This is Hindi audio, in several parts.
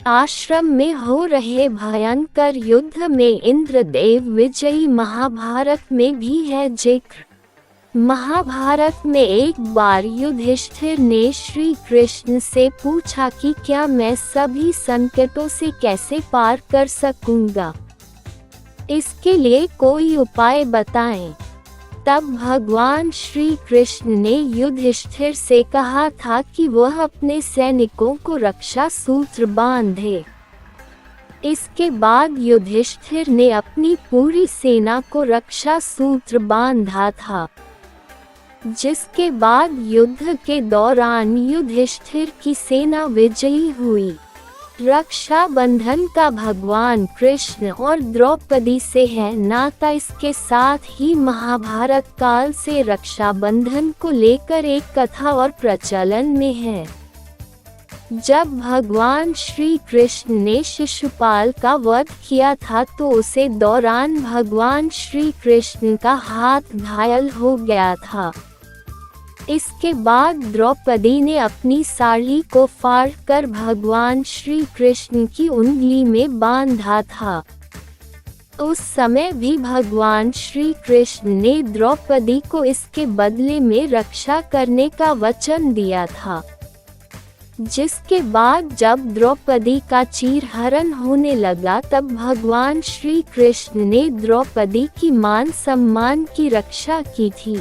आश्रम में हो रहे भयंकर युद्ध में इंद्रदेव विजयी महाभारत में भी है जिक्र। महाभारत में एक बार युधिष्ठिर ने श्री कृष्ण से पूछा कि क्या मैं सभी संकटों से कैसे पार कर सकूंगा, इसके लिए कोई उपाय बताएं। तब भगवान श्री कृष्ण ने युधिष्ठिर से कहा था कि वह अपने सैनिकों को रक्षा सूत्र बांधे। इसके बाद युधिष्ठिर ने अपनी पूरी सेना को रक्षा सूत्र बांधा था, जिसके बाद युद्ध के दौरान युधिष्ठिर की सेना विजयी हुई। रक्षा बंधन का भगवान कृष्ण और द्रौपदी से है नाता। इसके साथ ही महाभारत काल से रक्षा बंधन को लेकर एक कथा और प्रचलन में है। जब भगवान श्री कृष्ण ने शिशुपाल का वध किया था तो उसे दौरान भगवान श्री कृष्ण का हाथ घायल हो गया था। इसके बाद द्रौपदी ने अपनी साड़ी को फाड़कर भगवान श्री कृष्ण की उंगली में बांधा था। उस समय भी भगवान श्री कृष्ण ने द्रौपदी को इसके बदले में रक्षा करने का वचन दिया था। जिसके बाद जब द्रौपदी का चीरहरण होने लगा तब भगवान श्री कृष्ण ने द्रौपदी की मान सम्मान की रक्षा की थी।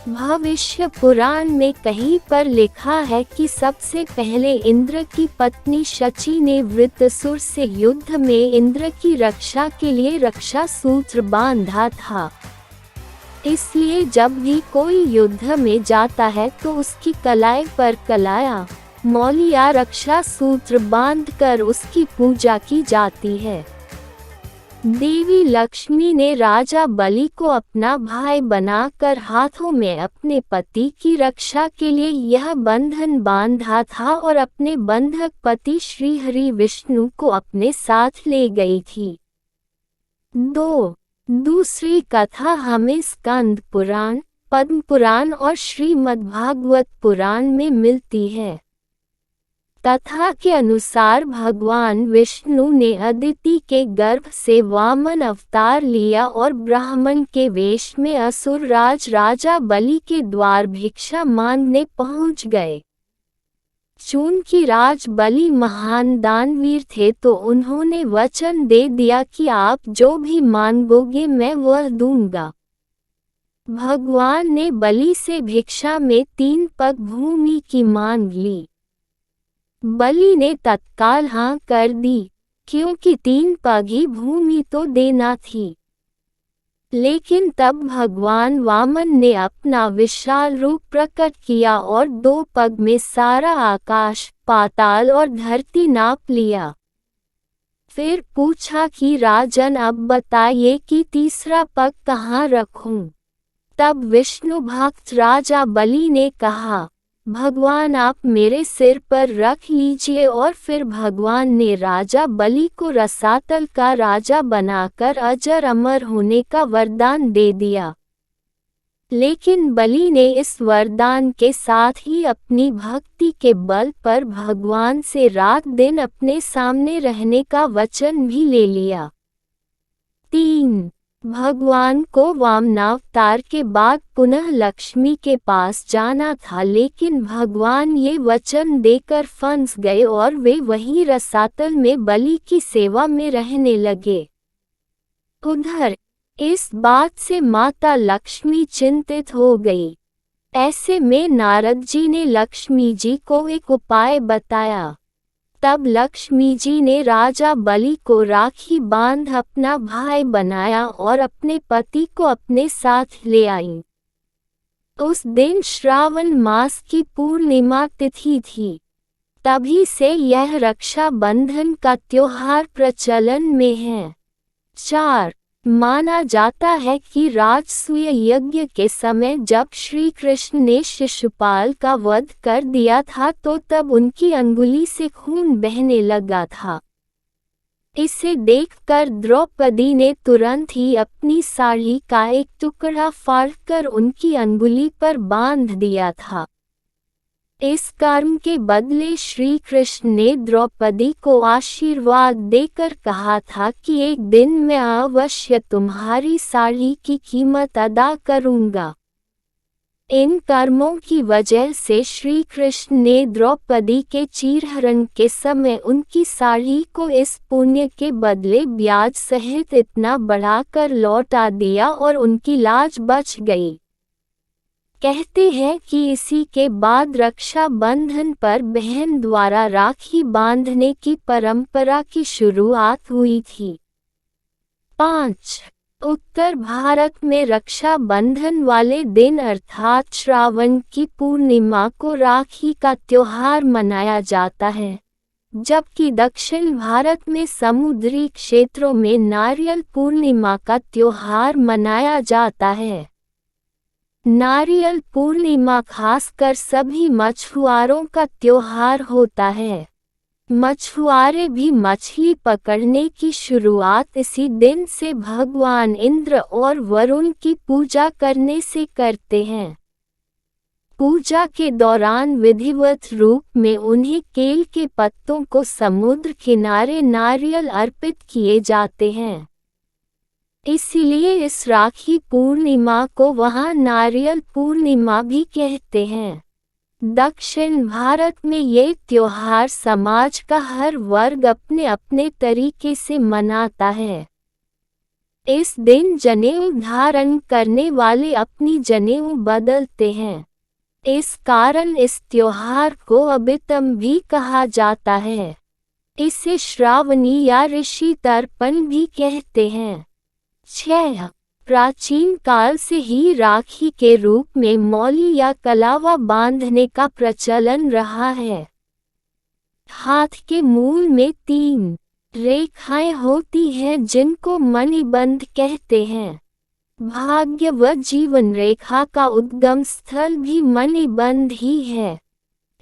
भविष्य पुराण में कहीं पर लिखा है कि सबसे पहले इंद्र की पत्नी शची ने वृत्रसुर से युद्ध में इंद्र की रक्षा के लिए रक्षा सूत्र बांधा था। इसलिए जब भी कोई युद्ध में जाता है तो उसकी कलाई पर कलाया मौली या रक्षा सूत्र बांधकर उसकी पूजा की जाती है। देवी लक्ष्मी ने राजा बलि को अपना भाई बनाकर हाथों में अपने पति की रक्षा के लिए यह बंधन बांधा था और अपने बंधक पति श्री हरि विष्णु को अपने साथ ले गई थी। दूसरी कथा हमें स्कंद पुराण, पद्म पुराण और श्रीमद्भागवत पुराण में मिलती है। कथा के अनुसार भगवान विष्णु ने अदिति के गर्भ से वामन अवतार लिया और ब्राह्मण के वेश में असुर राज राजा बलि के द्वार भिक्षा मांगने पहुंच गए। चूंकि राज बलि महान दानवीर थे तो उन्होंने वचन दे दिया कि आप जो भी मांगोगे मैं वह दूंगा। भगवान ने बलि से भिक्षा में 3 पग भूमि की मांग ली। बलि ने तत्काल हाँ कर दी, क्योंकि 3 पग ही भूमि तो देना थी। लेकिन तब भगवान वामन ने अपना विशाल रूप प्रकट किया और 2 पग में सारा आकाश, पाताल और धरती नाप लिया। फिर पूछा कि राजन अब बताइए कि तीसरा पग कहाँ रखूं। तब विष्णु भक्त राजा बलि ने कहा, भगवान आप मेरे सिर पर रख लीजिए। और फिर भगवान ने राजा बलि को रसातल का राजा बनाकर अजर अमर होने का वरदान दे दिया। लेकिन बलि ने इस वरदान के साथ ही अपनी भक्ति के बल पर भगवान से रात दिन अपने सामने रहने का वचन भी ले लिया। 3. भगवान को वामनावतार के बाद पुनः लक्ष्मी के पास जाना था, लेकिन भगवान ये वचन देकर फंस गए और वे वहीं रसातल में बलि की सेवा में रहने लगे। उधर इस बात से माता लक्ष्मी चिंतित हो गई। ऐसे में नारद जी ने लक्ष्मी जी को एक उपाय बताया। तब लक्ष्मी जी ने राजा बलि को राखी बांध अपना भाई बनाया और अपने पति को अपने साथ ले आई। उस दिन श्रावण मास की पूर्णिमा तिथि थी। तभी से यह रक्षा बंधन का त्योहार प्रचलन में है। 4. माना जाता है कि राजसूय यज्ञ के समय जब श्री कृष्ण ने शिशुपाल का वध कर दिया था तो तब उनकी अंगुली से खून बहने लगा था। इसे देखकर द्रौपदी ने तुरंत ही अपनी साड़ी का एक टुकड़ा फाड़कर उनकी अंगुली पर बांध दिया था। इस कर्म के बदले श्री कृष्ण ने द्रौपदी को आशीर्वाद देकर कहा था कि एक दिन मैं अवश्य तुम्हारी साड़ी की कीमत अदा करूंगा। इन कर्मों की वजह से श्री कृष्ण ने द्रौपदी के चीरहरण के समय उनकी साड़ी को इस पुण्य के बदले ब्याज सहित इतना बढ़ाकर लौटा दिया और उनकी लाज बच गई। कहते हैं कि इसी के बाद रक्षा बंधन पर बहन द्वारा राखी बांधने की परंपरा की शुरुआत हुई थी। 5. उत्तर भारत में रक्षा बंधन वाले दिन अर्थात श्रावण की पूर्णिमा को राखी का त्योहार मनाया जाता है, जबकि दक्षिण भारत में समुद्री क्षेत्रों में नारियल पूर्णिमा का त्योहार मनाया जाता है। नारियल पूर्णिमा खासकर सभी मछुआरों का त्योहार होता है। मछुआरे भी मछली पकड़ने की शुरुआत इसी दिन से भगवान इंद्र और वरुण की पूजा करने से करते हैं। पूजा के दौरान विधिवत रूप में उन्हें केल के पत्तों को समुद्र किनारे नारियल अर्पित किए जाते हैं। इसलिए इस राखी पूर्णिमा को वहाँ नारियल पूर्णिमा भी कहते हैं। दक्षिण भारत में ये त्योहार समाज का हर वर्ग अपने अपने तरीके से मनाता है। इस दिन जनेऊ धारण करने वाले अपनी जनेऊ बदलते हैं। इस कारण इस त्योहार को अबितम भी कहा जाता है। इसे श्रावणी या ऋषि तर्पण भी कहते हैं। 6. प्राचीन काल से ही राखी के रूप में मौली या कलावा बांधने का प्रचलन रहा है। हाथ के मूल में 3 रेखाएं होती हैं जिनको मणिबंध कहते हैं। भाग्य व जीवन रेखा का उद्गम स्थल भी मणिबंध ही है।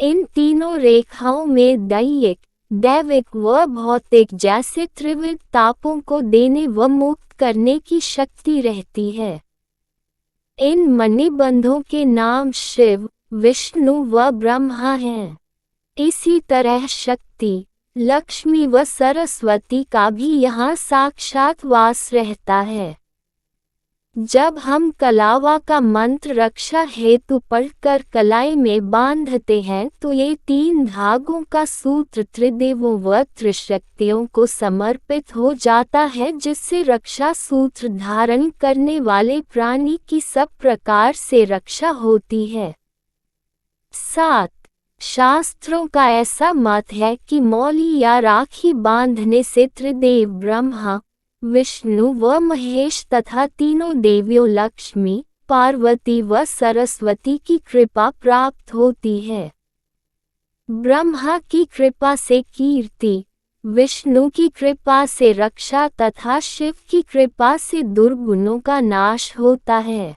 इन तीनों रेखाओं में दैहिक, दैविक व भौतिक जैसे त्रिविध तापों को देने व मुक्त करने की शक्ति रहती है। इन मणिबंधों के नाम शिव, विष्णु व ब्रह्मा हैं। इसी तरह शक्ति, लक्ष्मी व सरस्वती का भी यहाँ साक्षात वास रहता है। जब हम कलावा का मंत्र रक्षा हेतु पढ़कर कलाई में बांधते हैं तो ये 3 धागों का सूत्र त्रिदेवों व त्रिशक्तियों को समर्पित हो जाता है, जिससे रक्षा सूत्र धारण करने वाले प्राणी की सब प्रकार से रक्षा होती है। 7. शास्त्रों का ऐसा मत है कि मौली या राखी बांधने से त्रिदेव ब्रह्मा, विष्णु व महेश तथा तीनों देवियों लक्ष्मी, पार्वती व सरस्वती की कृपा प्राप्त होती है। ब्रह्मा की कृपा से कीर्ति, विष्णु की कृपा से रक्षा तथा शिव की कृपा से दुर्गुणों का नाश होता है।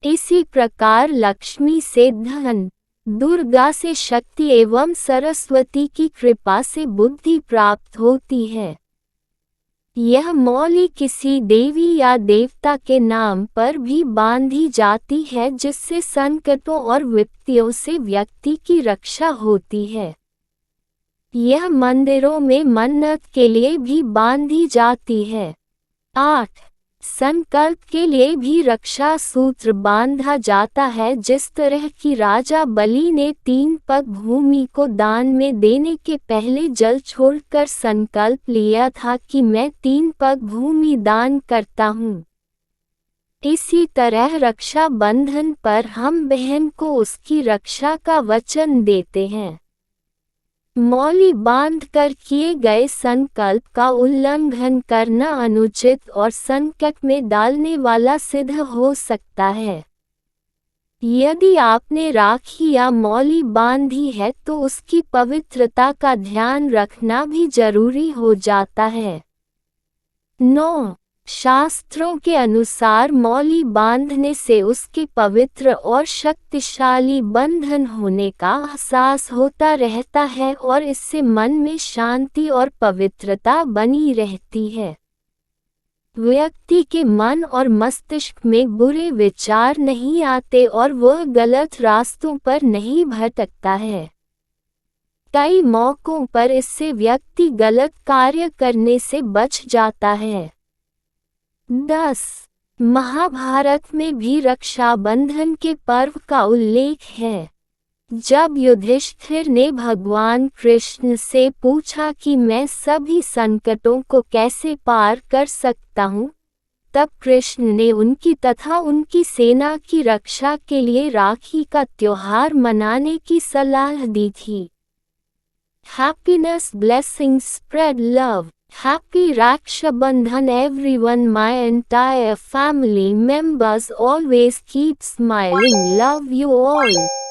इसी प्रकार लक्ष्मी से धन, दुर्गा से शक्ति एवं सरस्वती की कृपा से बुद्धि प्राप्त होती है। यह मौली किसी देवी या देवता के नाम पर भी बांधी जाती है, जिससे संकटों और विपत्तियों से व्यक्ति की रक्षा होती है। यह मंदिरों में मन्नत के लिए भी बांधी जाती है। 8. संकल्प के लिए भी रक्षा सूत्र बांधा जाता है। जिस तरह की राजा बलि ने 3 पग भूमि को दान में देने के पहले जल छोड़कर संकल्प लिया था कि मैं 3 पग भूमि दान करता हूँ, इसी तरह रक्षा बंधन पर हम बहन को उसकी रक्षा का वचन देते हैं। मौली बांधकर किए गए संकल्प का उल्लंघन करना अनुचित और संकट में डालने वाला सिद्ध हो सकता है। यदि आपने राखी या मौली बांधी है तो उसकी पवित्रता का ध्यान रखना भी जरूरी हो जाता है। 9. शास्त्रों के अनुसार मौली बांधने से उसके पवित्र और शक्तिशाली बंधन होने का एहसास होता रहता है और इससे मन में शांति और पवित्रता बनी रहती है। व्यक्ति के मन और मस्तिष्क में बुरे विचार नहीं आते और वह गलत रास्तों पर नहीं भटकता है। कई मौकों पर इससे व्यक्ति गलत कार्य करने से बच जाता है। 10. महाभारत में भी रक्षाबंधन के पर्व का उल्लेख है। जब युधिष्ठिर ने भगवान कृष्ण से पूछा कि मैं सभी संकटों को कैसे पार कर सकता हूँ, तब कृष्ण ने उनकी तथा उनकी सेना की रक्षा के लिए राखी का त्योहार मनाने की सलाह दी थी। Happiness, blessings, spread love. Happy Raksha Bandhan everyone. My entire family members always keep smiling. Love you all.